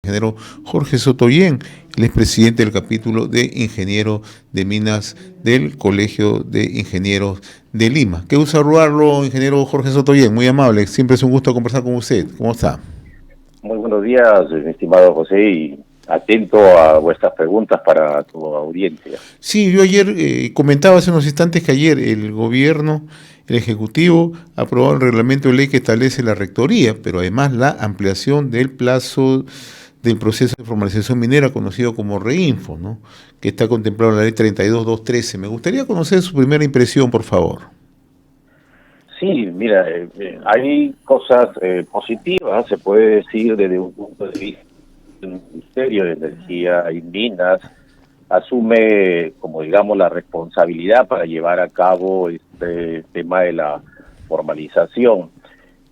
ingeniero Jorge Sotoyén. Él es presidente del capítulo de Ingenieros de Minas del Colegio de Ingenieros de Lima. Qué gusto saludarlo, ingeniero Jorge Sotoyén, muy amable. Siempre es un gusto conversar con usted. ¿Cómo está? Muy buenos días, mi estimado José, y atento a vuestras preguntas para tu audiencia. Sí, yo ayer comentaba hace unos instantes que ayer el gobierno, el Ejecutivo, aprobó el reglamento de ley que establece la rectoría, pero además la ampliación del plazo del proceso de formalización minera conocido como REINFO, ¿no? Que está contemplado en la ley 32.213. Me gustaría conocer su primera impresión, por favor. Sí, mira, hay cosas positivas, se puede decir desde un punto de vista del Ministerio de Energía y Minas, asume como digamos la responsabilidad para llevar a cabo este tema de la formalización.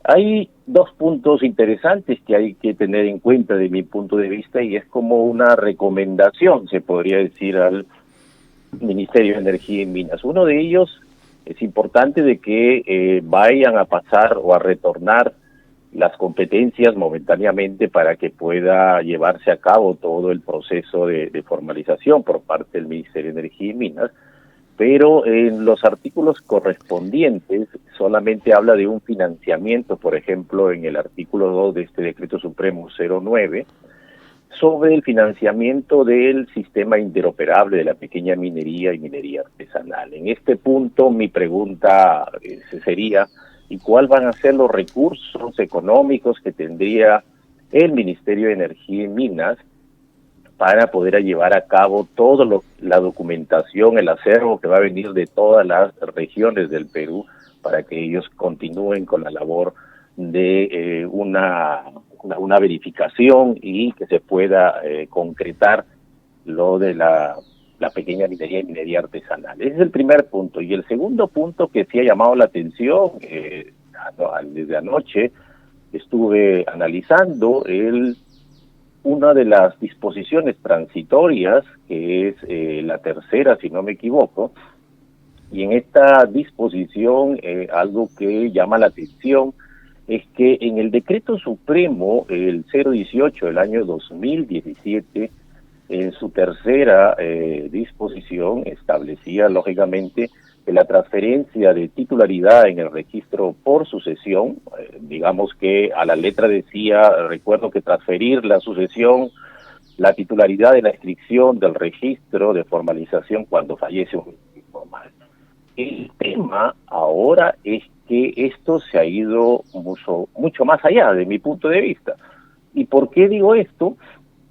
Hay dos puntos interesantes que hay que tener en cuenta de mi punto de vista y es como una recomendación, se podría decir, al Ministerio de Energía y Minas. Uno de ellos es importante de que vayan a pasar o a retornar las competencias momentáneamente para que pueda llevarse a cabo todo el proceso de formalización por parte del Ministerio de Energía y Minas, pero en los artículos correspondientes solamente habla de un financiamiento, por ejemplo, en el artículo 2 de este Decreto Supremo 09, sobre el financiamiento del sistema interoperable de la pequeña minería y minería artesanal. En este punto mi pregunta sería, ¿y cuáles van a ser los recursos económicos que tendría el Ministerio de Energía y Minas para poder llevar a cabo toda la documentación, el acervo que va a venir de todas las regiones del Perú para que ellos continúen con la labor de una verificación y que se pueda concretar lo de la pequeña minería y minería artesanal? Ese es el primer punto. Y el segundo punto que sí ha llamado la atención, desde anoche estuve analizando una de las disposiciones transitorias, que es la tercera, si no me equivoco, y en esta disposición algo que llama la atención es que en el Decreto Supremo, el 018 del año 2017, en su tercera disposición establecía lógicamente que la transferencia de titularidad en el registro por sucesión, digamos que a la letra decía, recuerdo que transferir la sucesión, la titularidad de la inscripción del registro de formalización cuando fallece un informal. El tema ahora es que esto se ha ido mucho más allá de mi punto de vista. ¿Y por qué digo esto?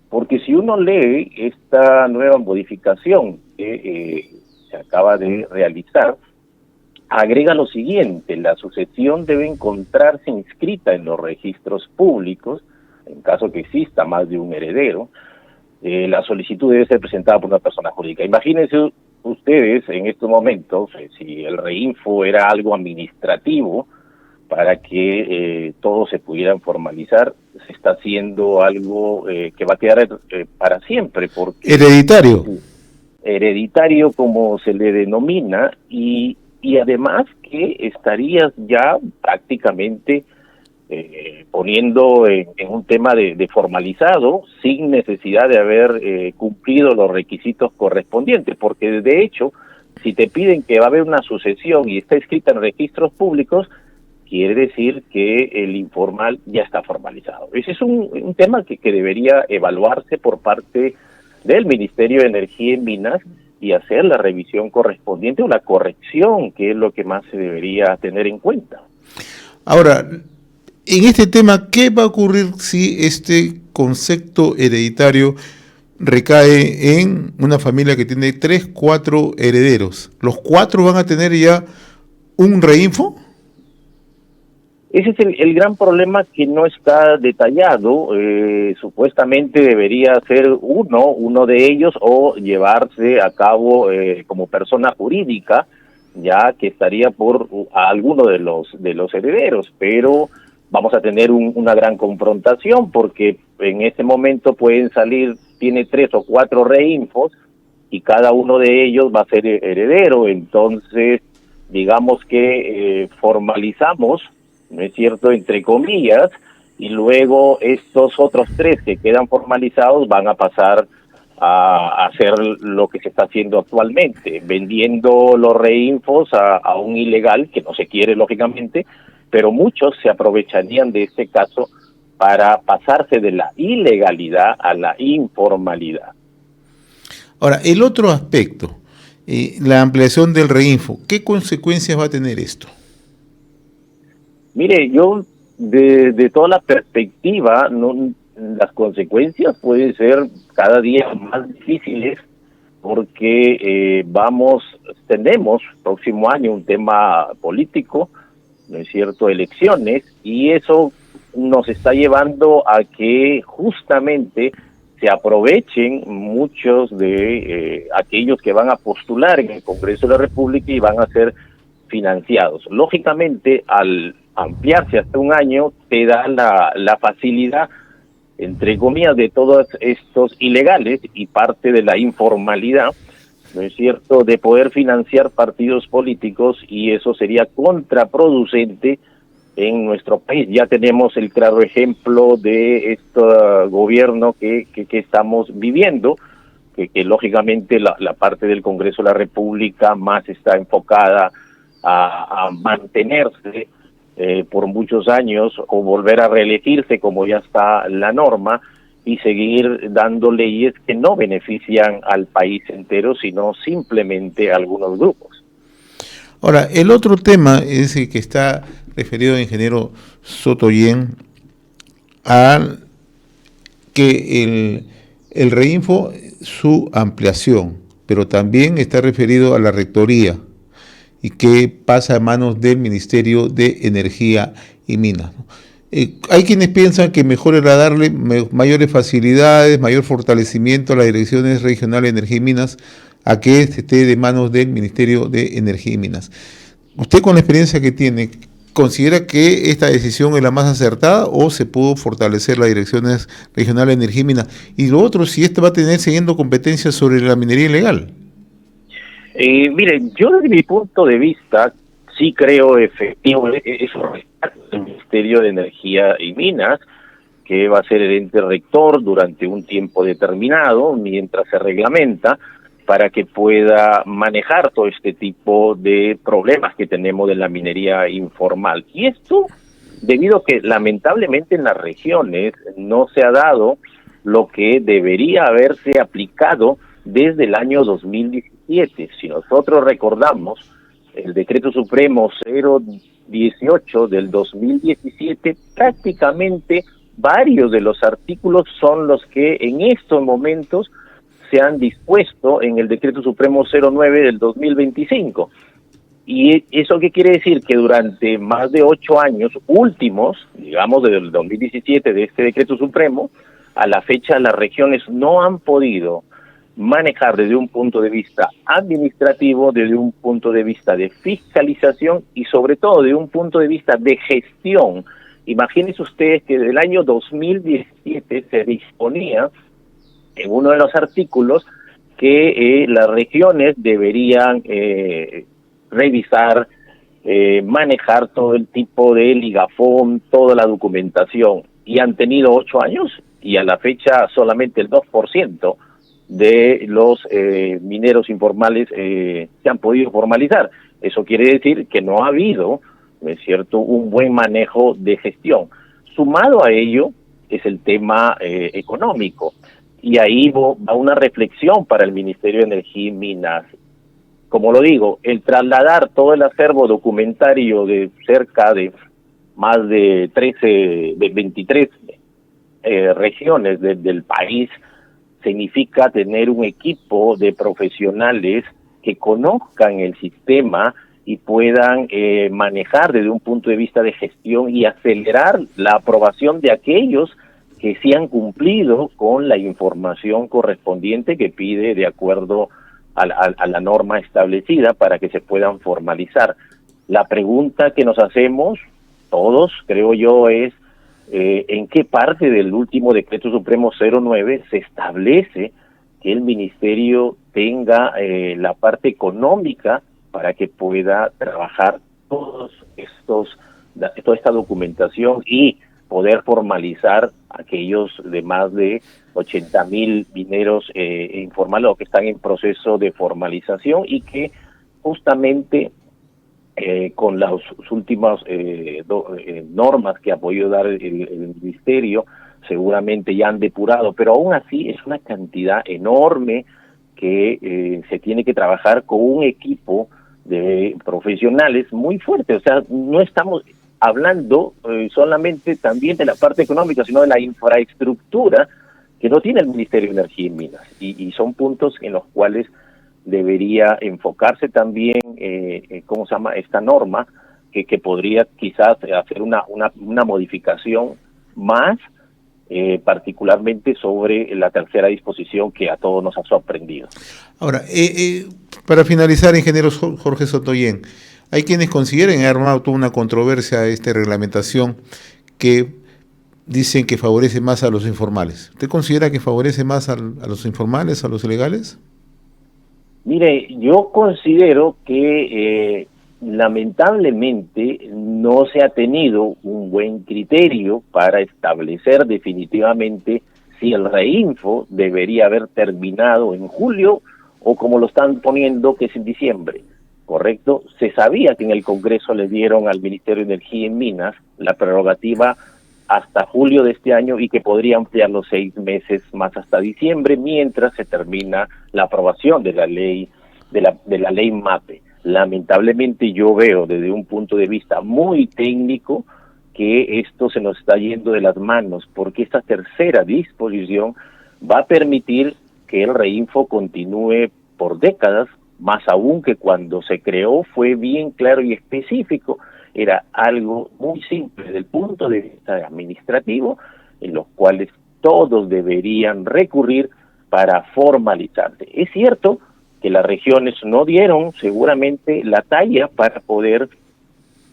Porque si uno lee esta nueva modificación que se acaba de realizar, agrega lo siguiente: la sucesión debe encontrarse inscrita en los registros públicos, en caso que exista más de un heredero. La solicitud debe ser presentada por una persona jurídica. Imagínense ustedes en estos momentos, si el REINFO era algo administrativo para que todos se pudieran formalizar, se está haciendo algo que va a quedar para siempre, porque Hereditario. hereditario como se le denomina, y además que estarías ya prácticamente poniendo en un tema de formalizado sin necesidad de haber cumplido los requisitos correspondientes, porque de hecho, si te piden que va a haber una sucesión y está escrita en registros públicos, quiere decir que el informal ya está formalizado. Ese es un tema que debería evaluarse por parte del Ministerio de Energía y Minas y hacer la revisión correspondiente o la corrección, que es lo que más se debería tener en cuenta. Ahora, en este tema, ¿qué va a ocurrir si este concepto hereditario recae en una familia que tiene 3, 4 herederos? ¿Los 4 van a tener ya un REINFO? Ese es el gran problema que no está detallado. Supuestamente debería ser uno de ellos o llevarse a cabo como persona jurídica, ya que estaría por a alguno de los herederos, pero vamos a tener una gran confrontación porque en ese momento pueden salir, tiene 3 o 4 REINFOs y cada uno de ellos va a ser heredero. Entonces, digamos que formalizamos, ¿no es cierto?, entre comillas, y luego estos otros 3 que quedan formalizados van a pasar a hacer lo que se está haciendo actualmente, vendiendo los reinfos a un ilegal que no se quiere, lógicamente, pero muchos se aprovecharían de este caso para pasarse de la ilegalidad a la informalidad. Ahora, el otro aspecto, la ampliación del reinfo, ¿qué consecuencias va a tener esto? Mire, yo de toda la perspectiva, no, las consecuencias pueden ser cada día más difíciles porque tenemos próximo año un tema político, ¿no es cierto?, elecciones, y eso nos está llevando a que justamente se aprovechen muchos de aquellos que van a postular en el Congreso de la República y van a ser financiados. Lógicamente, al ampliarse hasta un año, te da la facilidad, entre comillas, de todos estos ilegales y parte de la informalidad, ¿no es cierto?, de poder financiar partidos políticos, y eso sería contraproducente en nuestro país. Ya tenemos el claro ejemplo de este gobierno que estamos viviendo, que lógicamente la parte del Congreso de la República más está enfocada a mantenerse por muchos años o volver a reelegirse, como ya está la norma, y seguir dando leyes que no benefician al país entero, sino simplemente a algunos grupos. Ahora, el otro tema es el que está referido al ingeniero Sotoyen, a que el reinfo, su ampliación, pero también está referido a la rectoría y que pasa a manos del Ministerio de Energía y Minas, ¿no? Hay quienes piensan que mejor era darle mayores facilidades, mayor fortalecimiento a las direcciones regionales de energía y minas, a que esté de manos del Ministerio de Energía y Minas. Usted, con la experiencia que tiene, ¿considera que esta decisión es la más acertada o se pudo fortalecer las direcciones regionales de energía y minas? Y lo otro, si esta va a tener siguiendo competencias sobre la minería ilegal. Miren, yo desde mi punto de vista sí creo efectivo eso del Ministerio de Energía y Minas, que va a ser el ente rector durante un tiempo determinado mientras se reglamenta, para que pueda manejar todo este tipo de problemas que tenemos de la minería informal. Y esto debido a que lamentablemente en las regiones no se ha dado lo que debería haberse aplicado desde el año 2017. Si nosotros recordamos el Decreto Supremo 018 del 2017, prácticamente varios de los artículos son los que en estos momentos se han dispuesto en el Decreto Supremo 09 del 2025. ¿Y eso qué quiere decir? Que durante más de 8 años últimos, digamos desde el 2017 de este Decreto Supremo, a la fecha las regiones no han podido manejar desde un punto de vista administrativo, desde un punto de vista de fiscalización y sobre todo desde un punto de vista de gestión. Imagínense ustedes que desde el año 2017 se disponía en uno de los artículos que las regiones deberían revisar, manejar todo el tipo de ligafón, toda la documentación, y han tenido 8 años y a la fecha solamente el 2% de los mineros informales se han podido formalizar. Eso quiere decir que no ha habido, ¿no es cierto?, un buen manejo de gestión. Sumado a ello es el tema económico, y ahí va una reflexión para el Ministerio de Energía y Minas. Como lo digo, el trasladar todo el acervo documentario de cerca de más de 23 regiones del país significa tener un equipo de profesionales que conozcan el sistema y puedan manejar desde un punto de vista de gestión y acelerar la aprobación de aquellos que sí han cumplido con la información correspondiente que pide de acuerdo a la norma establecida para que se puedan formalizar. La pregunta que nos hacemos todos, creo yo, es ¿en qué parte del último Decreto Supremo 09 se establece que el Ministerio tenga la parte económica para que pueda trabajar toda esta documentación y poder formalizar aquellos de más de 80.000 mineros informales o que están en proceso de formalización y que justamente con las últimas normas que ha podido dar el Ministerio, seguramente ya han depurado, pero aún así es una cantidad enorme que se tiene que trabajar con un equipo de profesionales muy fuerte. O sea, no estamos hablando solamente también de la parte económica, sino de la infraestructura que no tiene el Ministerio de Energía y Minas, y son puntos en los cuales debería enfocarse también, ¿cómo se llama?, esta norma, que podría quizás hacer una modificación más, particularmente sobre la tercera disposición que a todos nos ha sorprendido. Ahora, para finalizar, ingeniero Jorge Sottoyen, hay quienes consideran, ha armado toda una controversia a esta reglamentación que dicen que favorece más a los informales. ¿Usted considera que favorece más a los informales, a los ilegales? Mire, yo considero que lamentablemente no se ha tenido un buen criterio para establecer definitivamente si el reinfo debería haber terminado en julio o como lo están poniendo, que es en diciembre, ¿correcto? Se sabía que en el Congreso le dieron al Ministerio de Energía y Minas la prerrogativa hasta julio de este año y que podría ampliar los 6 meses más hasta diciembre mientras se termina la aprobación de la ley de la ley MAPE. Lamentablemente yo veo desde un punto de vista muy técnico que esto se nos está yendo de las manos, porque esta tercera disposición va a permitir que el reinfo continúe por décadas, más aún que cuando se creó fue bien claro y específico. Era algo muy simple desde el punto de vista administrativo, en los cuales todos deberían recurrir para formalizarse. Es cierto que las regiones no dieron seguramente la talla para poder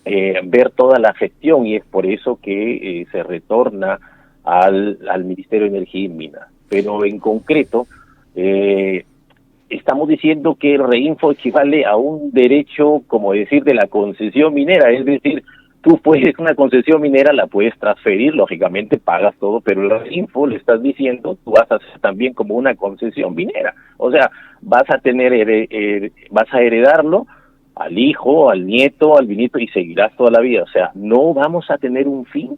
ver toda la gestión, y es por eso que se retorna al Ministerio de Energía y Minas. Pero en concreto, estamos diciendo que el reinfo equivale a un derecho, como decir, de la concesión minera, es decir, tú puedes, una concesión minera la puedes transferir, lógicamente pagas todo, pero el reinfo le estás diciendo, tú vas a hacer también como una concesión minera, o sea, vas a tener, vas a heredarlo al hijo, al nieto, al bisnieto y seguirás toda la vida, o sea, no vamos a tener un fin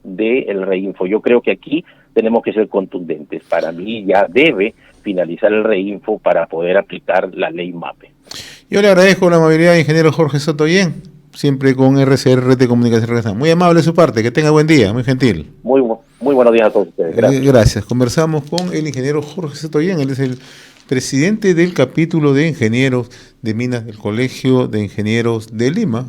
del reinfo. Yo creo que aquí tenemos que ser contundentes. Para mí ya debe finalizar el reinfo para poder aplicar la ley MAPE. Yo le agradezco la amabilidad, ingeniero Jorge Sottoyen, siempre con RCR, Red de Comunicación. Muy amable de su parte, que tenga buen día, muy gentil. Muy buenos días a todos ustedes. Gracias. Gracias. Conversamos con el ingeniero Jorge Sottoyen, él es el presidente del capítulo de ingenieros de minas del Colegio de Ingenieros de Lima.